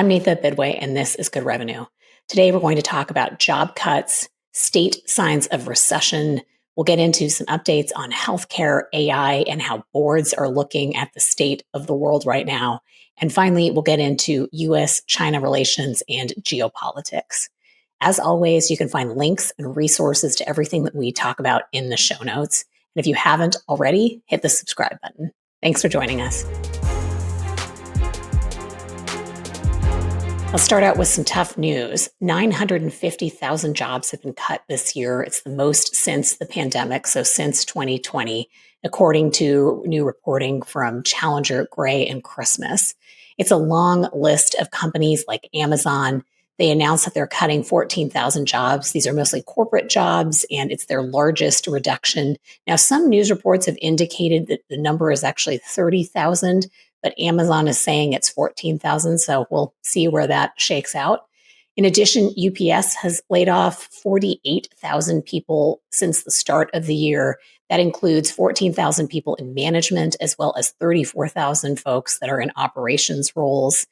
I'm Nathan Bidway, and this is Good Revenue. Today, we're going to talk about job cuts, state signs of recession. We'll get into some updates on healthcare, AI, and how boards are looking at the state of the world right now. And finally, we'll get into US-China relations and geopolitics. As always, you can find links and resources to everything that we talk about in the show notes. And if you haven't already, hit the subscribe button. Thanks for joining us. I'll start out with some tough news. 950,000 jobs have been cut this year. It's the most since the pandemic, so since 2020, according to new reporting from Challenger, Gray, and Christmas. It's a long list of companies like Amazon. They announced that they're cutting 14,000 jobs. These are mostly corporate jobs, and it's their largest reduction. Now, some news reports have indicated that the number is actually 30,000, but Amazon is saying it's 14,000, so we'll see where that shakes out. In addition, UPS has laid off 48,000 people since the start of the year. That includes 14,000 people in management, as well as 34,000 folks that are in operations roles.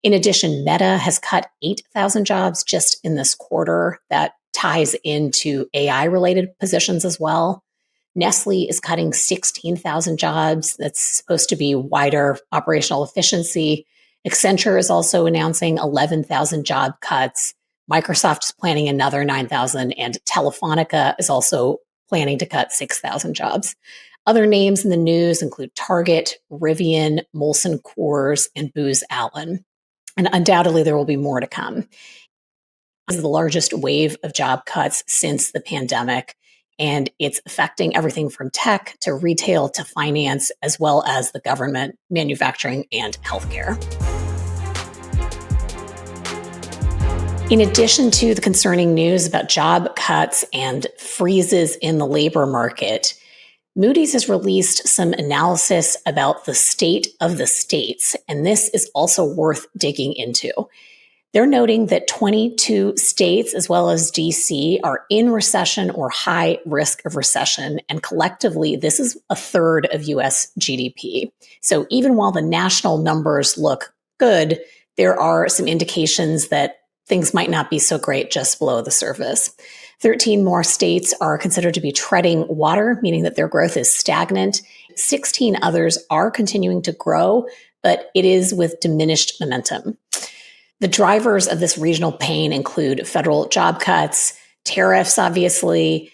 In addition, Meta has cut 8,000 jobs just in this quarter. That ties into AI-related positions as well. Nestle is cutting 16,000 jobs. That's supposed to be wider operational efficiency. Accenture is also announcing 11,000 job cuts. Microsoft is planning another 9,000, and Telefonica is also planning to cut 6,000 jobs. Other names in the news include Target, Rivian, Molson Coors, and Booz Allen. And undoubtedly, there will be more to come. This is the largest wave of job cuts since the pandemic. And it's affecting everything from tech to retail to finance, as well as the government, manufacturing, and healthcare. In addition to the concerning news about job cuts and freezes in the labor market, Moody's has released some analysis about the state of the states, and this is also worth digging into. They're noting that 22 states, as well as DC, are in recession or high risk of recession. And collectively, this is a third of US GDP. So even while the national numbers look good, there are some indications that things might not be so great just below the surface. 13 more states are considered to be treading water, meaning that their growth is stagnant. 16 others are continuing to grow, but it is with diminished momentum. The drivers of this regional pain include federal job cuts, tariffs, obviously,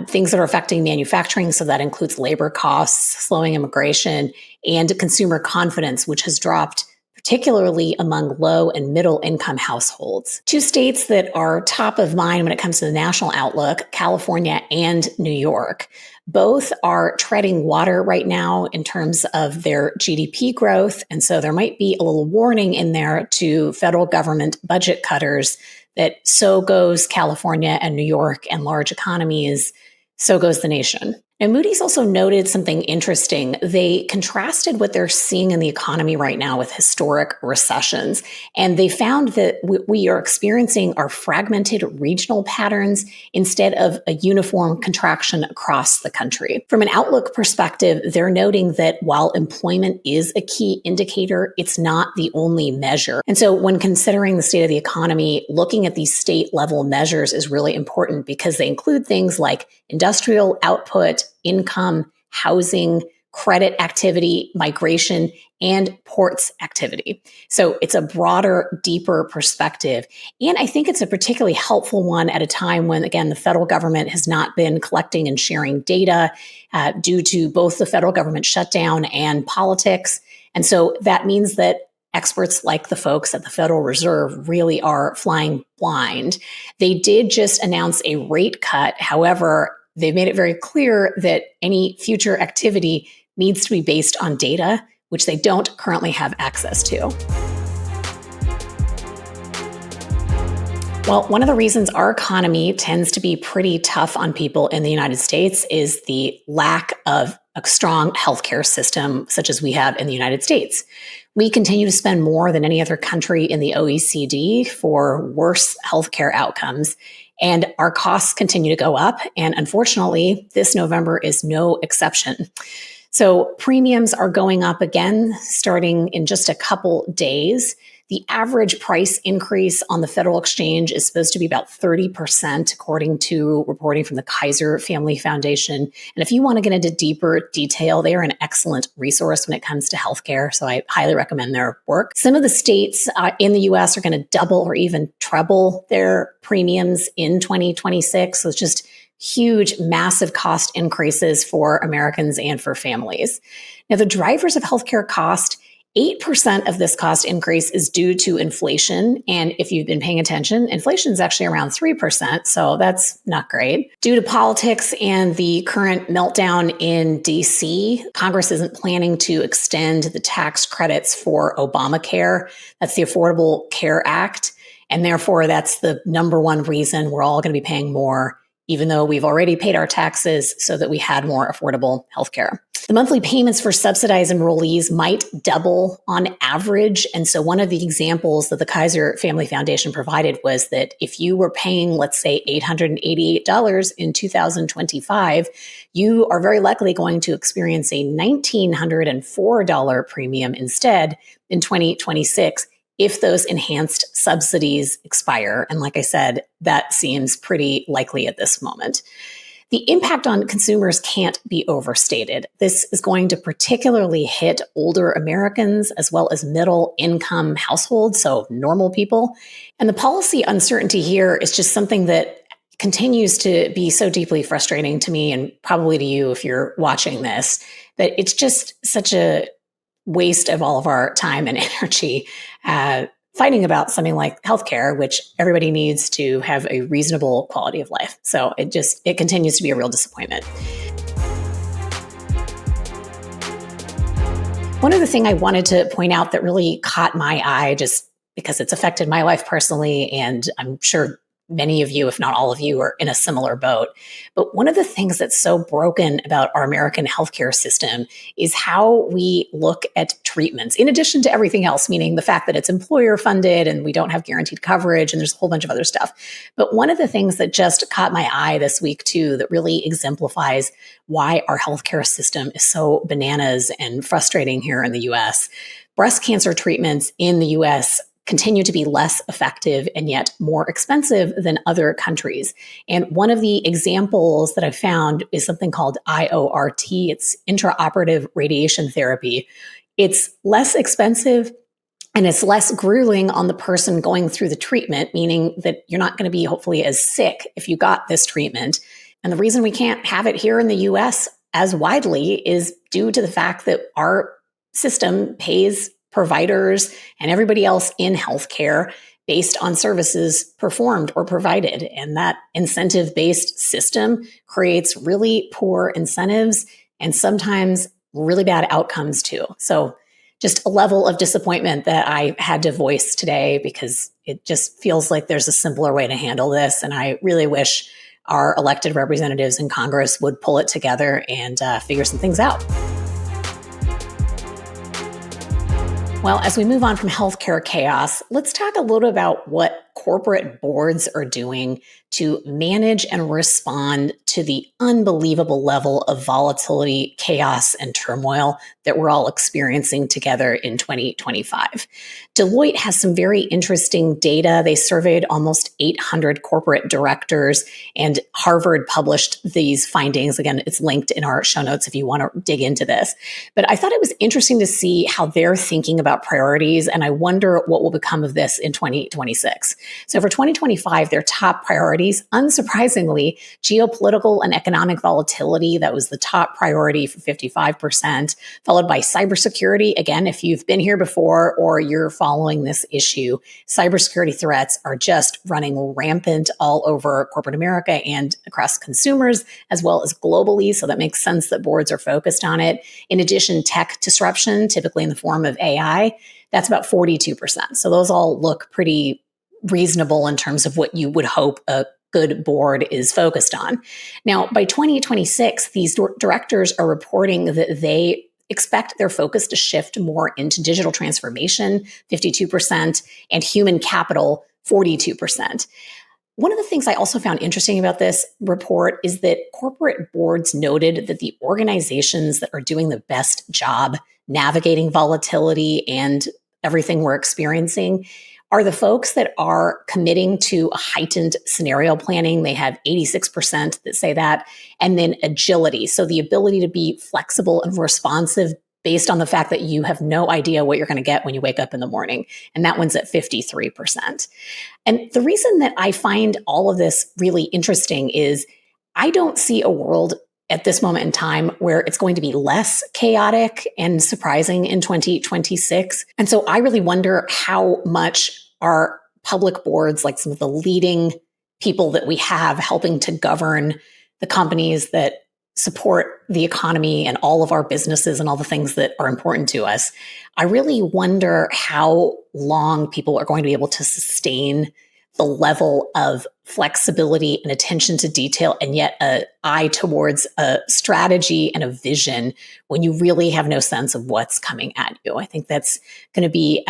things that are affecting manufacturing. So that includes labor costs, slowing immigration, and consumer confidence, which has dropped particularly among low and middle income households. Two states that are top of mind when it comes to the national outlook, California and New York. Both are treading water right now in terms of their GDP growth. And so there might be a little warning in there to federal government budget cutters that so goes California and New York and large economies, so goes the nation. And Moody's also noted something interesting. They contrasted what they're seeing in the economy right now with historic recessions. And they found that we are experiencing our fragmented regional patterns instead of a uniform contraction across the country. From an outlook perspective, they're noting that while employment is a key indicator, it's not the only measure. And so when considering the state of the economy, looking at these state level measures is really important because they include things like industrial output, income, housing, credit activity, migration, and ports activity. So it's a broader, deeper perspective. And I think it's a particularly helpful one at a time when, again, the federal government has not been collecting and sharing data due to both the federal government shutdown and politics. And so that means that experts like the folks at the Federal Reserve really are flying blind. They did just announce a rate cut. However, they've made it very clear that any future activity needs to be based on data, which they don't currently have access to. Well, one of the reasons our economy tends to be pretty tough on people in the United States is the lack of a strong healthcare system such as we have in the United States. We continue to spend more than any other country in the OECD for worse healthcare outcomes. And our costs continue to go up. And unfortunately, this November is no exception. So premiums are going up again, starting in just a couple days. The The average price increase on the federal exchange is supposed to be about 30%, according to reporting from the Kaiser Family Foundation. And if you want to get into deeper detail, they are an excellent resource when it comes to healthcare. So I highly recommend their work. Some of the states in the US are going to double or even treble their premiums in 2026. So it's just huge, massive cost increases for Americans and for families. Now, the drivers of healthcare cost, 8% of this cost increase is due to inflation. And if you've been paying attention, inflation is actually around 3%. So that's not great. Due to politics and the current meltdown in DC, Congress isn't planning to extend the tax credits for Obamacare. That's the Affordable Care Act. And therefore, that's the number one reason we're all going to be paying more, even though we've already paid our taxes so that we had more affordable healthcare. The monthly payments for subsidized enrollees might double on average. And so one of the examples that the Kaiser Family Foundation provided was that if you were paying, let's say, $888 in 2025, you are very likely going to experience a $1,904 premium instead in 2026 if those enhanced subsidies expire. And like I said, that seems pretty likely at this moment. The impact on consumers can't be overstated. This is going to particularly hit older Americans as well as middle income households, so normal people. And the policy uncertainty here is just something that continues to be so deeply frustrating to me and probably to you if you're watching this, that it's just such a waste of all of our time and energy fighting about something like healthcare, which everybody needs to have a reasonable quality of life. So it continues to be a real disappointment. One other thing I wanted to point out that really caught my eye, just because it's affected my life personally, and I'm sure many of you, if not all of you, are in a similar boat. But one of the things that's so broken about our American healthcare system is how we look at treatments, in addition to everything else, meaning the fact that it's employer funded and we don't have guaranteed coverage, and there's a whole bunch of other stuff. But one of the things that just caught my eye this week, too, that really exemplifies why our healthcare system is so bananas and frustrating here in the US, breast cancer treatments in the US continue to be less effective and yet more expensive than other countries. And one of the examples that I found is something called IORT. It's intraoperative radiation therapy. It's less expensive and it's less grueling on the person going through the treatment, meaning that you're not going to be hopefully as sick if you got this treatment. And the reason we can't have it here in the US as widely is due to the fact that our system pays providers and everybody else in healthcare based on services performed or provided. And that incentive-based system creates really poor incentives and sometimes really bad outcomes too. So just a level of disappointment that I had to voice today because it just feels like there's a simpler way to handle this. And I really wish our elected representatives in Congress would pull it together and figure some things out. Well, as we move on from healthcare chaos, let's talk a little about what corporate boards are doing to manage and respond to the unbelievable level of volatility, chaos, and turmoil that we're all experiencing together in 2025. Deloitte has some very interesting data. They surveyed almost 800 corporate directors, and Harvard published these findings. Again, it's linked in our show notes if you want to dig into this. But I thought it was interesting to see how they're thinking about priorities, and I wonder what will become of this in 2026. So for 2025, their top priorities, unsurprisingly, geopolitical and economic volatility. That was the top priority for 55%, followed by cybersecurity. Again, if you've been here before or you're following this issue, cybersecurity threats are just running rampant all over corporate America and across consumers, as well as globally. So that makes sense that boards are focused on it. In addition, tech disruption, typically in the form of AI, that's about 42%. So those all look pretty reasonable in terms of what you would hope a good board is focused on. Now, by 2026, these directors are reporting that they expect their focus to shift more into digital transformation, 52%, and human capital, 42%. One of the things I also found interesting about this report is that corporate boards noted that the organizations that are doing the best job navigating volatility and everything we're experiencing are the folks that are committing to a heightened scenario planning. They have 86% that say that. And then agility. So the ability to be flexible and responsive based on the fact that you have no idea what you're going to get when you wake up in the morning. And that one's at 53%. And the reason that I find all of this really interesting is I don't see a world at this moment in time where it's going to be less chaotic and surprising in 2026. And so I really wonder how much our public boards, like some of the leading people that we have helping to govern the companies that support the economy and all of our businesses and all the things that are important to us, I really wonder how long people are going to be able to sustain the level of flexibility and attention to detail, and yet an eye towards a strategy and a vision when you really have no sense of what's coming at you. I think that's going to be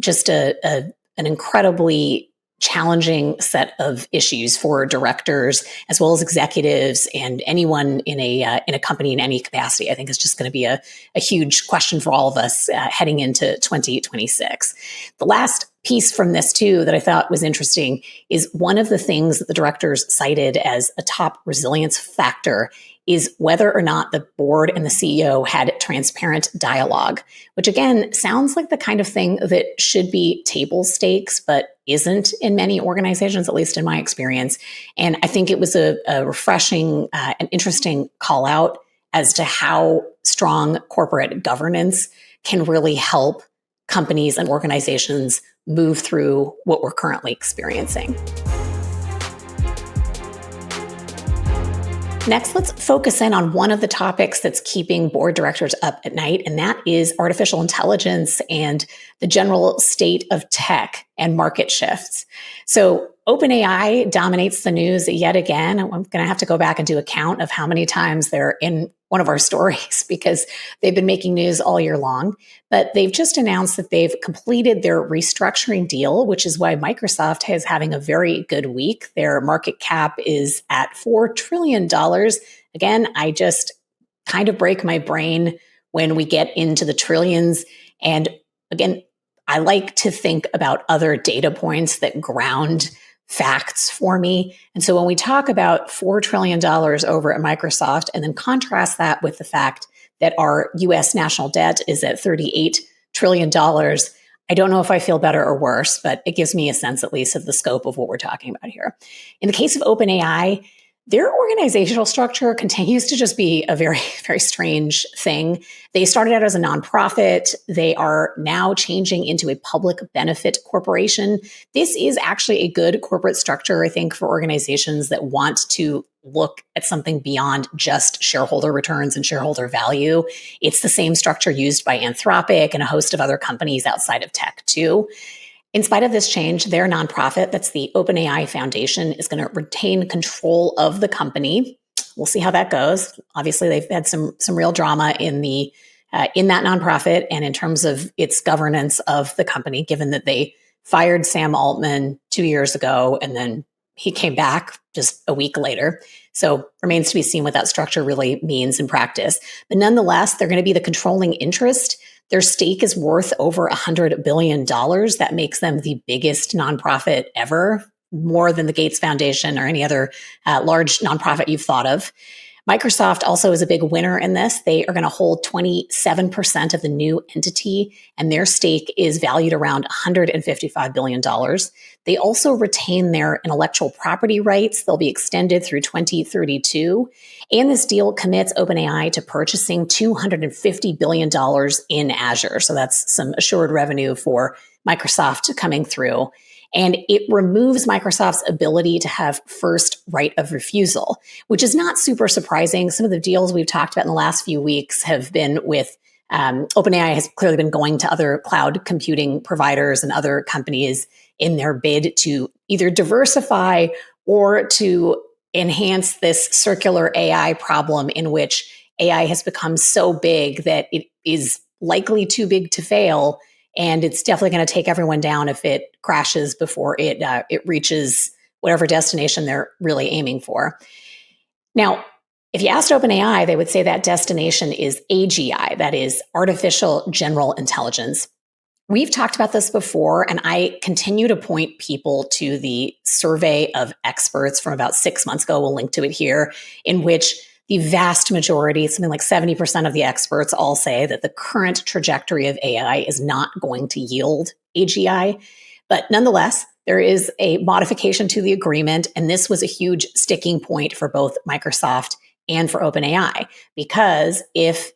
just an incredibly challenging set of issues for directors as well as executives and anyone in a company in any capacity. I think it's just going to be a huge question for all of us heading into 2026. The last piece from this too that I thought was interesting is one of the things that the directors cited as a top resilience factor is whether or not the board and the CEO had transparent dialogue, which again sounds like the kind of thing that should be table stakes, but isn't in many organizations, at least in my experience. And I think it was a refreshing and interesting call out as to how strong corporate governance can really help companies and organizations move through what we're currently experiencing. Next, let's focus in on one of the topics that's keeping board directors up at night, and that is artificial intelligence and the general state of tech and market shifts. So OpenAI dominates the news yet again. I'm going to have to go back and do a count of how many times they're in one of our stories because they've been making news all year long. But they've just announced that they've completed their restructuring deal, which is why Microsoft is having a very good week. Their market cap is at $4 trillion. Again, I just kind of break my brain when we get into the trillions. And again, I like to think about other data points that ground facts for me. And so when we talk about $4 trillion over at Microsoft and then contrast that with the fact that our US national debt is at $38 trillion, I don't know if I feel better or worse, but it gives me a sense at least of the scope of what we're talking about here. In the case of OpenAI, their organizational structure continues to just be a very, very strange thing. They started out as a nonprofit. They are now changing into a public benefit corporation. This is actually a good corporate structure, I think, for organizations that want to look at something beyond just shareholder returns and shareholder value. It's the same structure used by Anthropic and a host of other companies outside of tech too. In spite of this change, their nonprofit, that's the OpenAI Foundation, is going to retain control of the company. We'll see how that goes. Obviously, they've had some real drama in that nonprofit and in terms of its governance of the company, given that they fired Sam Altman 2 years ago and then he came back just a week later. So remains to be seen what that structure really means in practice. But nonetheless, they're going to be the controlling interest. Their stake is worth over $100 billion. That makes them the biggest nonprofit ever, more than the Gates Foundation or any other large nonprofit you've thought of. Microsoft also is a big winner in this. They are going to hold 27% of the new entity, and their stake is valued around $155 billion. They also retain their intellectual property rights. They'll be extended through 2032. And this deal commits OpenAI to purchasing $250 billion in Azure. So that's some assured revenue for Microsoft coming through. And it removes Microsoft's ability to have first right of refusal, which is not super surprising. Some of the deals we've talked about in the last few weeks have been with OpenAI has clearly been going to other cloud computing providers and other companies in their bid to either diversify or to enhance this circular AI problem in which AI has become so big that it is likely too big to fail. And it's definitely going to take everyone down if it crashes before it reaches whatever destination they're really aiming for. Now, if you asked OpenAI, they would say that destination is AGI, that is artificial general intelligence. We've talked about this before, and I continue to point people to the survey of experts from about 6 months ago. We'll link to it here, in which the vast majority, something like 70% of the experts, all say that the current trajectory of AI is not going to yield AGI. But nonetheless, there is a modification to the agreement, and this was a huge sticking point for both Microsoft and for OpenAI, because if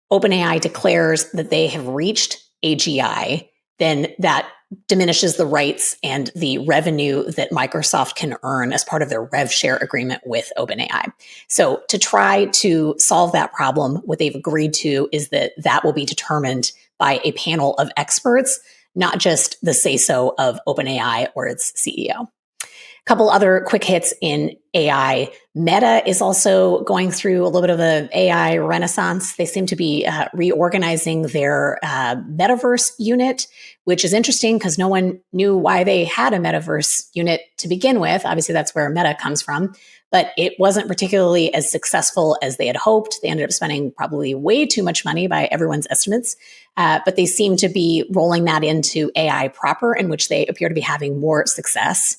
OpenAI declares that they have reached AGI, then that diminishes the rights and the revenue that Microsoft can earn as part of their rev share agreement with OpenAI. So to try to solve that problem, what they've agreed to is that that will be determined by a panel of experts, not just the say-so of OpenAI or its CEO. Couple other quick hits in AI. Meta is also going through a little bit of an AI renaissance. They seem to be reorganizing their Metaverse unit, which is interesting because no one knew why they had a Metaverse unit to begin with. Obviously, that's where Meta comes from, but it wasn't particularly as successful as they had hoped. They ended up spending probably way too much money by everyone's estimates, but they seem to be rolling that into AI proper, in which they appear to be having more success.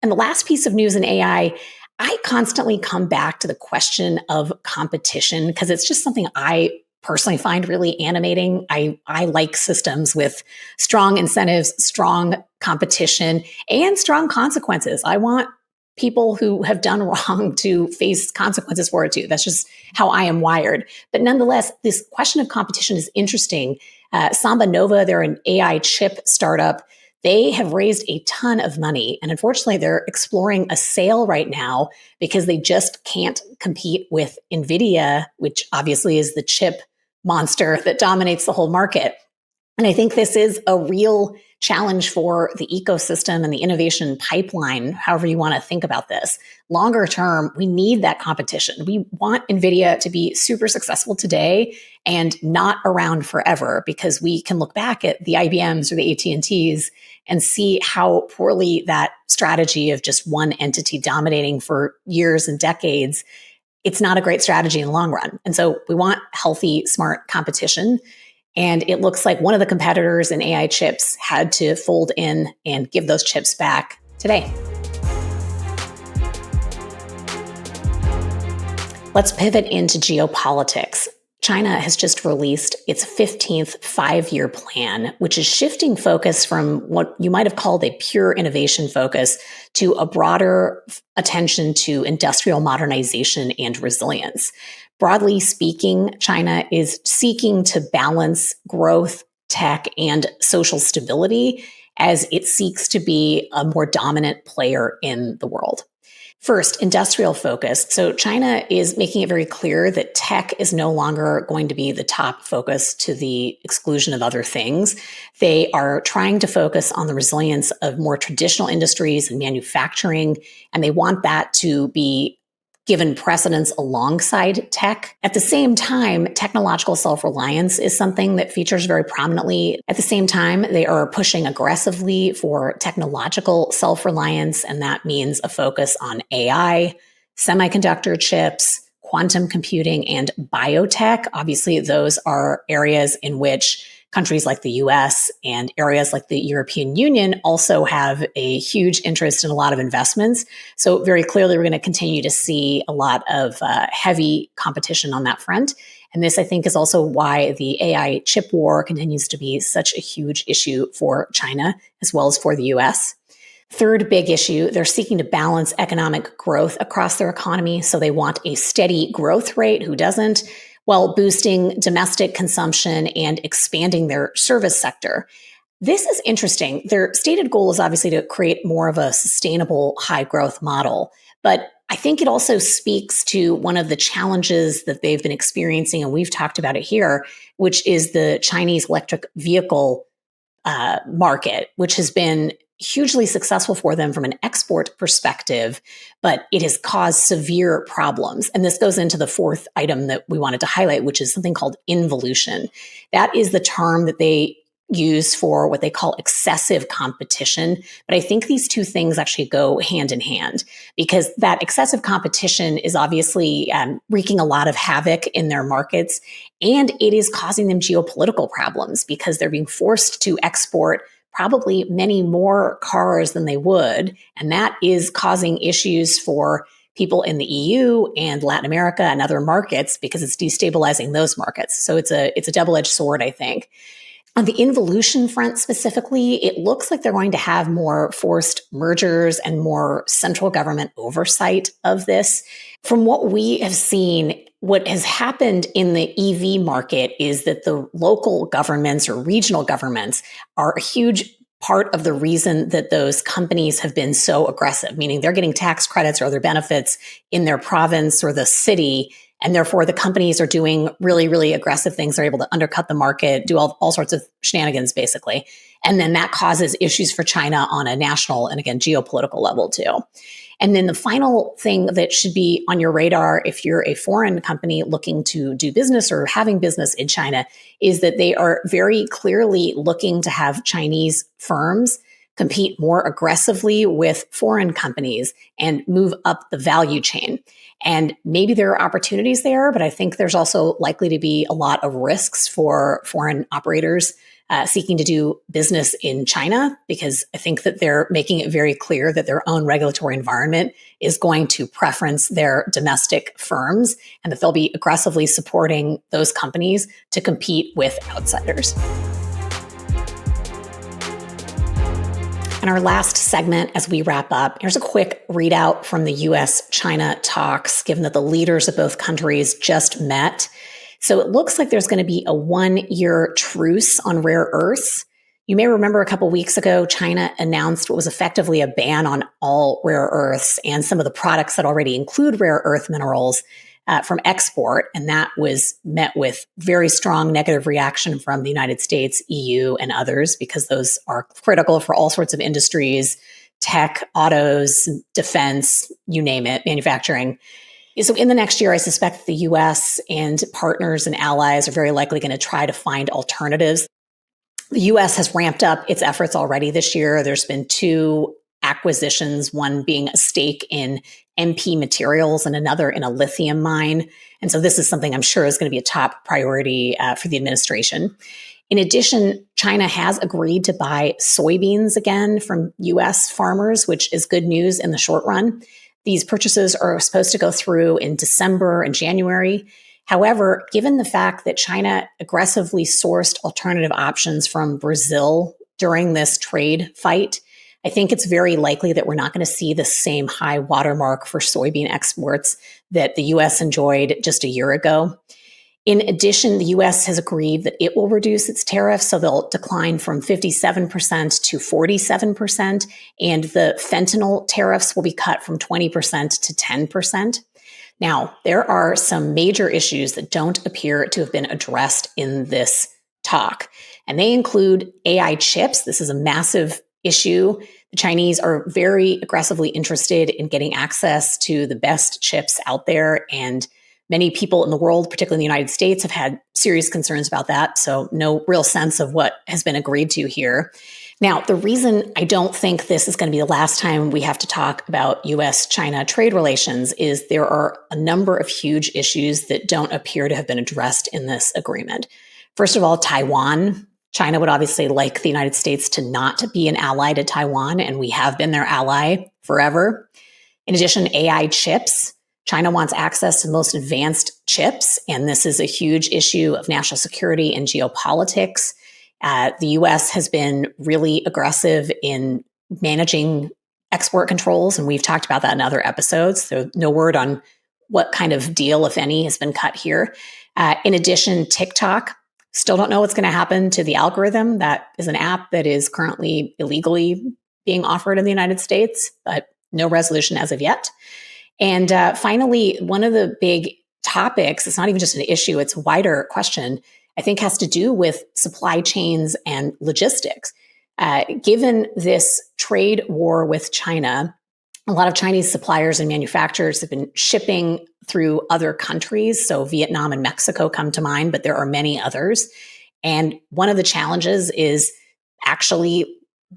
And the last piece of news in AI, I constantly come back to the question of competition because it's just something I personally find really animating. I like systems with strong incentives, strong competition, and strong consequences. I want people who have done wrong to face consequences for it too. That's just how I am wired. But nonetheless, this question of competition is interesting. SambaNova, they're an AI chip startup. They have raised a ton of money, and unfortunately, they're exploring a sale right now because they just can't compete with Nvidia, which obviously is the chip monster that dominates the whole market. And I think this is a real challenge for the ecosystem and the innovation pipeline, however you want to think about this. Longer term, we need that competition. We want NVIDIA to be super successful today and not around forever, because we can look back at the IBMs or the AT&Ts and see how poorly that strategy of just one entity dominating for years and decades, it's not a great strategy in the long run. And so we want healthy, smart competition. And it looks like one of the competitors in AI chips had to fold in and give those chips back today. Let's pivot into geopolitics. China has just released its 15th five-year plan, which is shifting focus from what you might have called a pure innovation focus to a broader attention to industrial modernization and resilience. Broadly speaking, China is seeking to balance growth, tech, and social stability as it seeks to be a more dominant player in the world. First, industrial focus. So China is making it very clear that tech is no longer going to be the top focus to the exclusion of other things. They are trying to focus on the resilience of more traditional industries and manufacturing, and they want that to be given precedence alongside tech. At the same time, technological self-reliance is something that features very prominently. At the same time, they are pushing aggressively for technological self-reliance, and that means a focus on AI, semiconductor chips, quantum computing, and biotech. Obviously, those are areas in which countries like the US and areas like the European Union also have a huge interest in a lot of investments. So very clearly, we're going to continue to see a lot of heavy competition on that front. And this, I think, is also why the AI chip war continues to be such a huge issue for China, as well as for the US. Third big issue, they're seeking to balance economic growth across their economy. So they want a steady growth rate, who doesn't, while boosting domestic consumption and expanding their service sector. This is interesting. Their stated goal is obviously to create more of a sustainable high growth model, but I think it also speaks to one of the challenges that they've been experiencing, and we've talked about it here, which is the Chinese electric vehicle market, which has been hugely successful for them from an export perspective, but it has caused severe problems. And this goes into the fourth item that we wanted to highlight, which is something called involution. That is the term that they used for what they call excessive competition. But I think these two things actually go hand in hand, because that excessive competition is obviously wreaking a lot of havoc in their markets, and it is causing them geopolitical problems because they're being forced to export probably many more cars than they would. And that is causing issues for people in the EU and Latin America and other markets because it's destabilizing those markets. So it's a double-edged sword, I think. On the involution front specifically, it looks like they're going to have more forced mergers and more central government oversight of this. From what we have seen, what has happened in the EV market is that the local governments or regional governments are a huge part of the reason that those companies have been so aggressive, meaning they're getting tax credits or other benefits in their province or the city. And therefore, the companies are doing really, really aggressive things. They're able to undercut the market, do all sorts of shenanigans, basically. And then that causes issues for China on a national and, again, geopolitical level, too. And then the final thing that should be on your radar if you're a foreign company looking to do business or having business in China is that they are very clearly looking to have Chinese firms compete more aggressively with foreign companies and move up the value chain. And maybe there are opportunities there, but I think there's also likely to be a lot of risks for foreign operators seeking to do business in China, because I think that they're making it very clear that their own regulatory environment is going to preference their domestic firms and that they'll be aggressively supporting those companies to compete with outsiders. In our last segment, as we wrap up, here's a quick readout from the US-China talks, given that the leaders of both countries just met. So it looks like there's going to be a 1-year truce on rare earths. You may remember a couple weeks ago, China announced what was effectively a ban on all rare earths and some of the products that already include rare earth minerals from export. And that was met with very strong negative reaction from the United States, EU, and others, because those are critical for all sorts of industries, tech, autos, defense, you name it, manufacturing. So in the next year, I suspect the US and partners and allies are very likely going to try to find alternatives. The US has ramped up its efforts already this year. There's been 2 acquisitions, one being a stake in MP Materials and another in a lithium mine. And so this is something I'm sure is going to be a top priority for the administration. In addition, China has agreed to buy soybeans again from US farmers, which is good news in the short run. These purchases are supposed to go through in December and January. However, given the fact that China aggressively sourced alternative options from Brazil during this trade fight, I think it's very likely that we're not going to see the same high watermark for soybean exports that the US enjoyed just a year ago. In addition, the US has agreed that it will reduce its tariffs, so they'll decline from 57% to 47%, and the fentanyl tariffs will be cut from 20% to 10%. Now, there are some major issues that don't appear to have been addressed in this talk, and they include AI chips. This is a massive issue. The Chinese are very aggressively interested in getting access to the best chips out there, and many people in the world, particularly in the United States, have had serious concerns about that. So no real sense of what has been agreed to here. Now, the reason I don't think this is going to be the last time we have to talk about US-China trade relations is there are a number of huge issues that don't appear to have been addressed in this agreement. First of all, Taiwan. China would obviously like the United States to not be an ally to Taiwan, and we have been their ally forever. In addition, AI chips. China wants access to the most advanced chips, and this is a huge issue of national security and geopolitics. The US has been really aggressive in managing export controls, and we've talked about that in other episodes. So no word on what kind of deal, if any, has been cut here. In addition, TikTok, still don't know what's going to happen to the algorithm. That is an app that is currently illegally being offered in the United States, but no resolution as of yet. And finally, one of the big topics, it's not even just an issue, it's a wider question, I think has to do with supply chains and logistics. Given this trade war with China, a lot of Chinese suppliers and manufacturers have been shipping through other countries. So Vietnam and Mexico come to mind, but there are many others. And one of the challenges is actually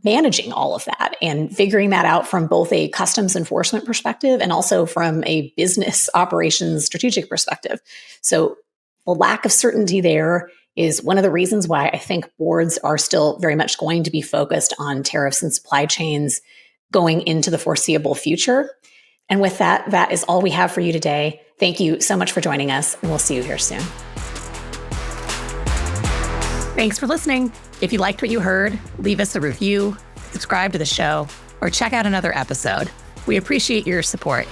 managing all of that and figuring that out from both a customs enforcement perspective and also from a business operations strategic perspective. So the lack of certainty there is one of the reasons why I think boards are still very much going to be focused on tariffs and supply chains going into the foreseeable future. And with that, that is all we have for you today. Thank you so much for joining us, and we'll see you here soon. Thanks for listening. If you liked what you heard, leave us a review, subscribe to the show, or check out another episode. We appreciate your support.